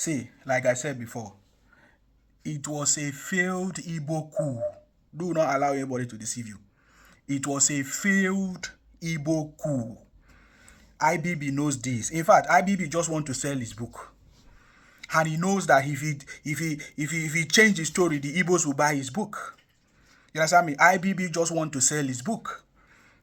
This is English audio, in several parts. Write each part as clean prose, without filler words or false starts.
See, like I said before, it was a failed Igbo coup. Do not allow anybody to deceive you. It was a failed Igbo coup. IBB knows this. In fact, IBB just want to sell his book. And he knows that if he change his story, the Igbos will buy his book. You understand me? IBB just want to sell his book.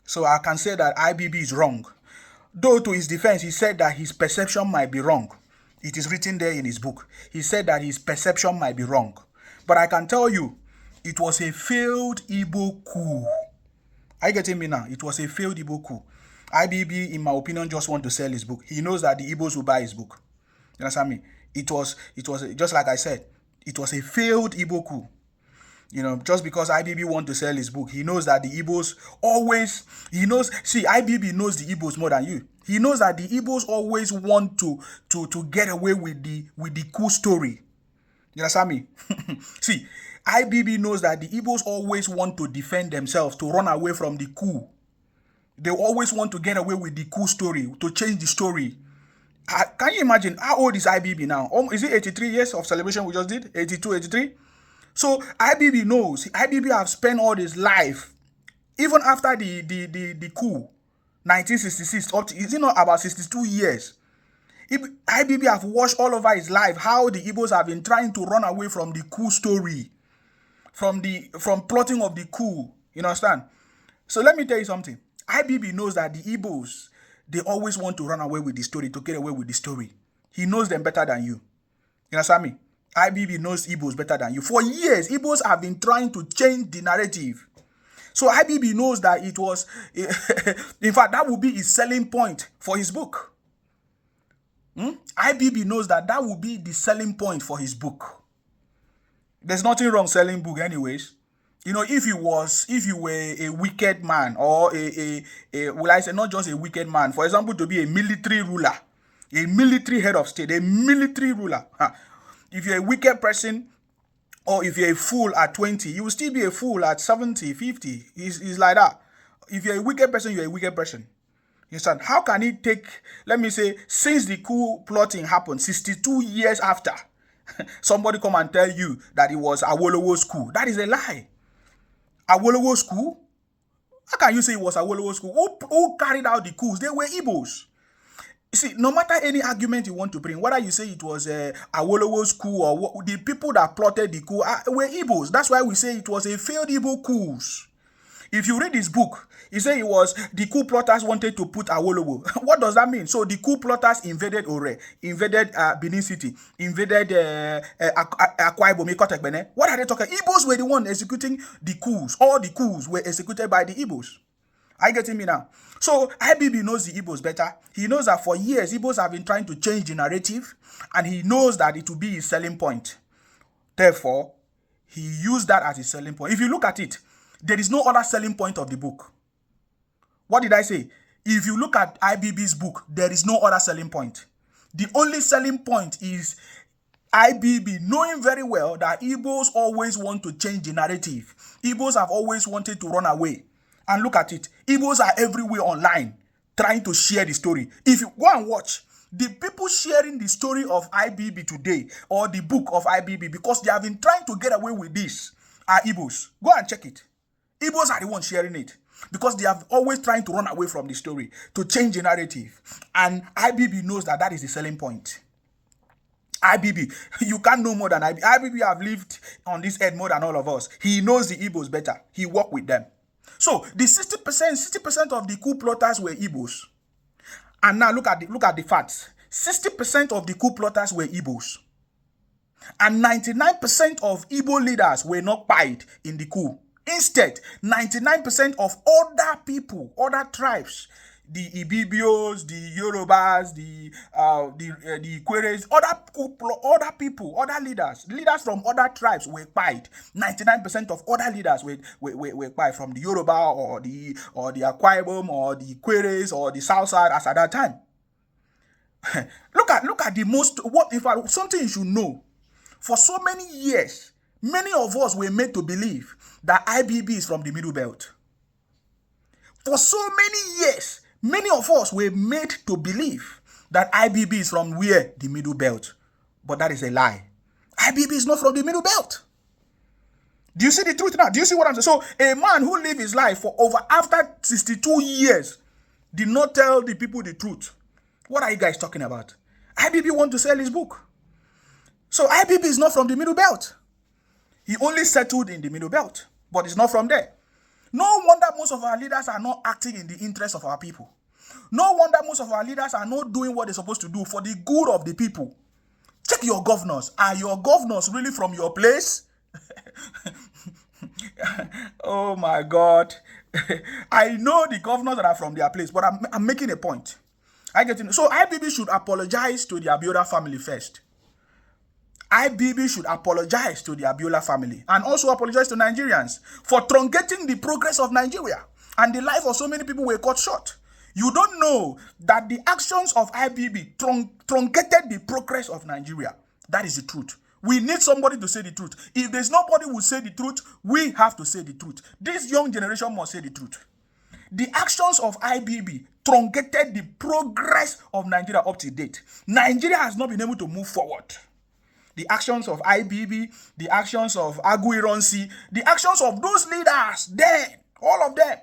So I can say that IBB is wrong. Though to his defense, he said that his perception might be wrong. It is written there in his book. He said that his perception might be wrong. But I can tell you, it was a failed Igbo coup. Are you getting me now? It was a failed Igbo coup. IBB, in my opinion, just want to sell his book. He knows that the Igbos will buy his book. You understand me? It was just like I said, it was a failed Igbo coup. You know, just because IBB want to sell his book, he knows that the Igbos always, IBB knows the Igbos more than you. He knows that the Igbos always want to get away with the coup story. You understand me? See, IBB knows that the Igbos always want to defend themselves, to run away from the coup. They always want to get away with the coup story, to change the story. Can you imagine how old is IBB now? Is it 83 years of celebration we just did? 82, 83? So IBB knows. IBB have spent all his life, even after the coup, 1966, up to, is it not about 62 years? IBB have watched all over his life how the Igbos have been trying to run away from the coup story, from plotting of the coup. You understand? So let me tell you something. IBB knows that the Igbos, they always want to run away with the story, to get away with the story. He knows them better than you. You understand me? IBB knows Igbos better than you. For years, Igbos have been trying to change the narrative. So IBB knows that it was, in fact, that would be his selling point for his book. IBB knows that would be the selling point for his book. There's nothing wrong selling book anyways. You know, if you were a wicked man, or will I say not just a wicked man, for example, to be a military ruler, a military head of state, a military ruler. If you're a wicked person, or if you're a fool at 20, you will still be a fool at 70, 50. It's like that. If you're a wicked person, you're a wicked person. You understand? How can it take, let me say, since the coup plotting happened, 62 years after, somebody come and tell you that it was Awolowo's coup? That is a lie. Awolowo's coup? How can you say it was Awolowo's coup? Who carried out the coups? They were Igbos. You see, no matter any argument you want to bring, whether you say it was Awolowo's coup or what, the people that plotted the coup were Igbos. That's why we say it was a failed Igbo coup. If you read this book, he said it was the coup plotters wanted to put Awolowo. What does that mean? So the coup plotters invaded Ore, invaded Benin City, invaded Akwa Ibom. What are they talking? Igbos were the one executing the coups. All the coups were executed by the Igbos. Are you getting me now? So IBB knows the Igbos better. He knows that for years, Igbos have been trying to change the narrative, and he knows that it will be his selling point. Therefore, he used that as his selling point. If you look at it, there is no other selling point of the book. What did I say? If you look at IBB's book, there is no other selling point. The only selling point is IBB knowing very well that Igbos always want to change the narrative. Igbos have always wanted to run away. And look at it. Igbos are everywhere online trying to share the story. If you go and watch, the people sharing the story of IBB today, or the book of IBB, because they have been trying to get away with this, are Igbos. Go and check it. Igbos are the ones sharing it, because they have always trying to run away from the story, to change the narrative. And IBB knows that is the selling point. IBB, you can't know more than IBB. IBB have lived on this earth more than all of us. He knows the Igbos better. He worked with them. So the 60% of the coup plotters were Igbos. And now look at the facts. 60% of the coup plotters were Igbos. And 99% of Igbo leaders were not paid in the coup. Instead, 99% of other people, other tribes, the Ibibios, the Yorubas, the Ikweres, other people, other leaders from other tribes were paid. 99% of other leaders were paid, from the Yoruba or the Akwa Ibom or the Ikweres or the South Side as at that time. Look at the most, what in fact, something you should know. For so many years, many of us were made to believe that IBB is from the Middle Belt. For so many years, many of us were made to believe that IBB is from where? The Middle Belt. But that is a lie. IBB is not from the Middle Belt. Do you see the truth now? Do you see what I'm saying? So a man who lived his life for after 62 years did not tell the people the truth. What are you guys talking about? IBB want to sell his book. So IBB is not from the Middle Belt. He only settled in the Middle Belt, but it's not from there. No wonder most of our leaders are not acting in the interest of our people. No wonder most of our leaders are not doing what they're supposed to do for the good of the people. Check your governors. Are your governors really from your place? Oh my God. I know the governors that are from their place, but I'm making a point. I get it. So IBB should apologize to the Abiola family first. IBB should apologize to the Abiola family and also apologize to Nigerians for truncating the progress of Nigeria and the life of so many people were cut short. You don't know that the actions of IBB truncated the progress of Nigeria. That is the truth. We need somebody to say the truth. If there's nobody who will say the truth, we have to say the truth. This young generation must say the truth. The actions of IBB truncated the progress of Nigeria up to date. Nigeria has not been able to move forward. The actions of IBB, the actions of Aguironsi, the actions of those leaders, then, all of them,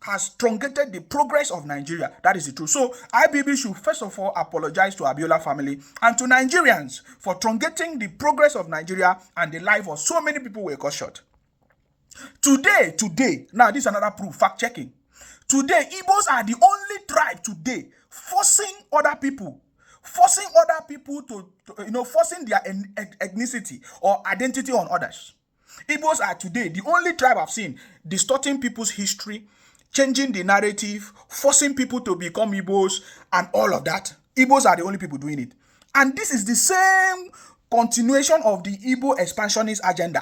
has truncated the progress of Nigeria. That is the truth. So IBB should first of all apologize to Abiola family and to Nigerians for truncating the progress of Nigeria and the life of so many people were cut short. Today, now this is another proof, fact checking. Today, Igbos are the only tribe today forcing other people to forcing their ethnicity or identity on others. Igbos are today the only tribe I've seen distorting people's history, changing the narrative, forcing people to become Igbos, and all of that. Igbos are the only people doing it. And this is the same continuation of the Igbo expansionist agenda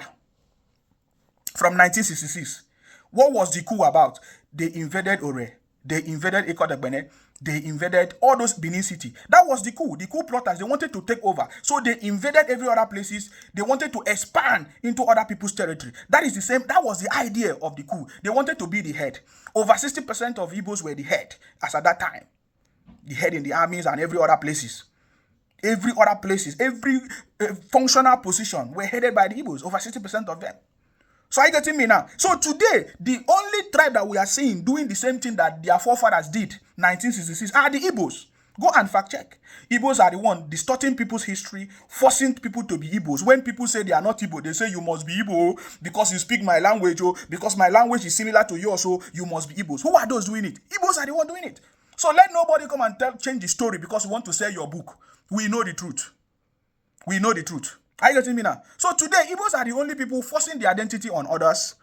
from 1966. What was the coup about? They invaded Ore. They invaded Ekodegbene. They invaded all those Benin City. That was the coup. The coup plotters, they wanted to take over. So they invaded every other places. They wanted to expand into other people's territory. That is the same. That was the idea of the coup. They wanted to be the head. Over 60% of Igbos were the head as at that time. The head in the armies and every other places. Every functional position were headed by the Igbos. Over 60% of them. So are you getting me now? So today, the only tribe that we are seeing doing the same thing that their forefathers did 1966 are the Igbos. Go and fact check. Igbos are the one distorting people's history, forcing people to be Igbos. When people say they are not Igbo, they say you must be Igbo because you speak my language, or because my language is similar to yours, so you must be Igbos. Who are those doing it? Igbos are the one doing it. So let nobody come and change the story because you want to sell your book. We know the truth. We know the truth. Are you getting me now? So today, Igbos are the only people forcing the identity on others.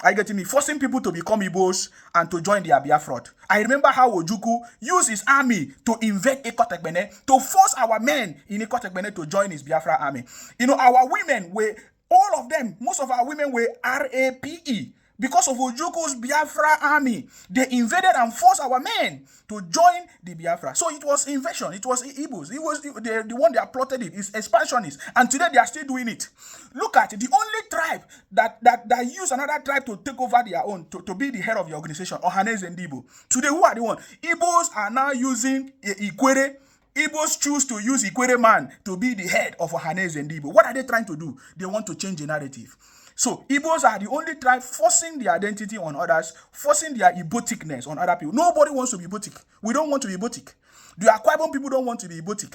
Are you getting me? Forcing people to become Igbos and to join the Biafra. I remember how Ojukwu used his army to invade Ekotegbene, to force our men in Ekotegbene to join his Biafra army. You know, our women were, all of them, most of our women were RAPE. Because of Ojuku's Biafra army, they invaded and forced our men to join the Biafra. So it was invasion. It was Igbos. It was the one that plotted it. It's expansionists. And today they are still doing it. Look at it. The only tribe that use another tribe to take over their own, to be the head of the organization, Ohanese and Igbo. Today, who are the one? Igbos are now using Ikwere. Igbos choose to use Ikwere man to be the head of Ohanese and Igbo. What are they trying to do? They want to change the narrative. So, Igbos are the only tribe forcing their identity on others, forcing their Igboticness on other people. Nobody wants to be Igbotic. We don't want to be Igbotic. The Akwa Ibom people don't want to be Igbotic.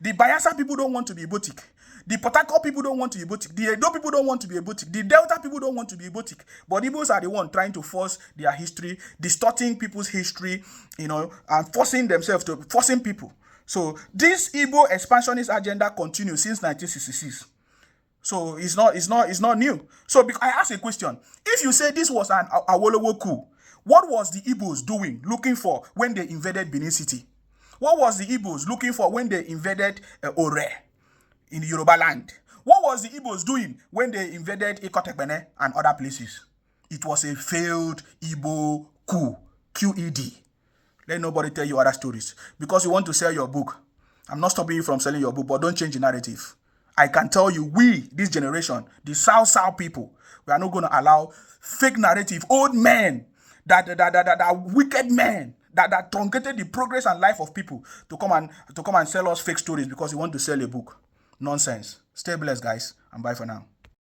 The Bayelsa people don't want to be Igbotic. The Port Harcourt people don't want to be Igbotic. The Edo people don't want to be Igbotic. The Delta people don't want to be Igbotic. But Igbos are the one trying to force their history, distorting people's history, and forcing themselves to, forcing people. So, this Igbo expansionist agenda continues since 1966. So it's not new. So I ask a question. If you say this was an Awolowo coup, what was the Igbos doing, looking for when they invaded Benin City? What was the Igbos looking for when they invaded Ore in the Yoruba land? What was the Igbos doing when they invaded Ekotegbene and other places? It was a failed Igbo coup. QED. Let nobody tell you other stories. Because you want to sell your book. I'm not stopping you from selling your book, but don't change the narrative. I can tell you, we, this generation, the South people, we are not going to allow fake narrative, old men, that wicked men, that truncated the progress and life of people to come and sell us fake stories because you want to sell a book. nonsense. Stay blessed, guys, and bye for now.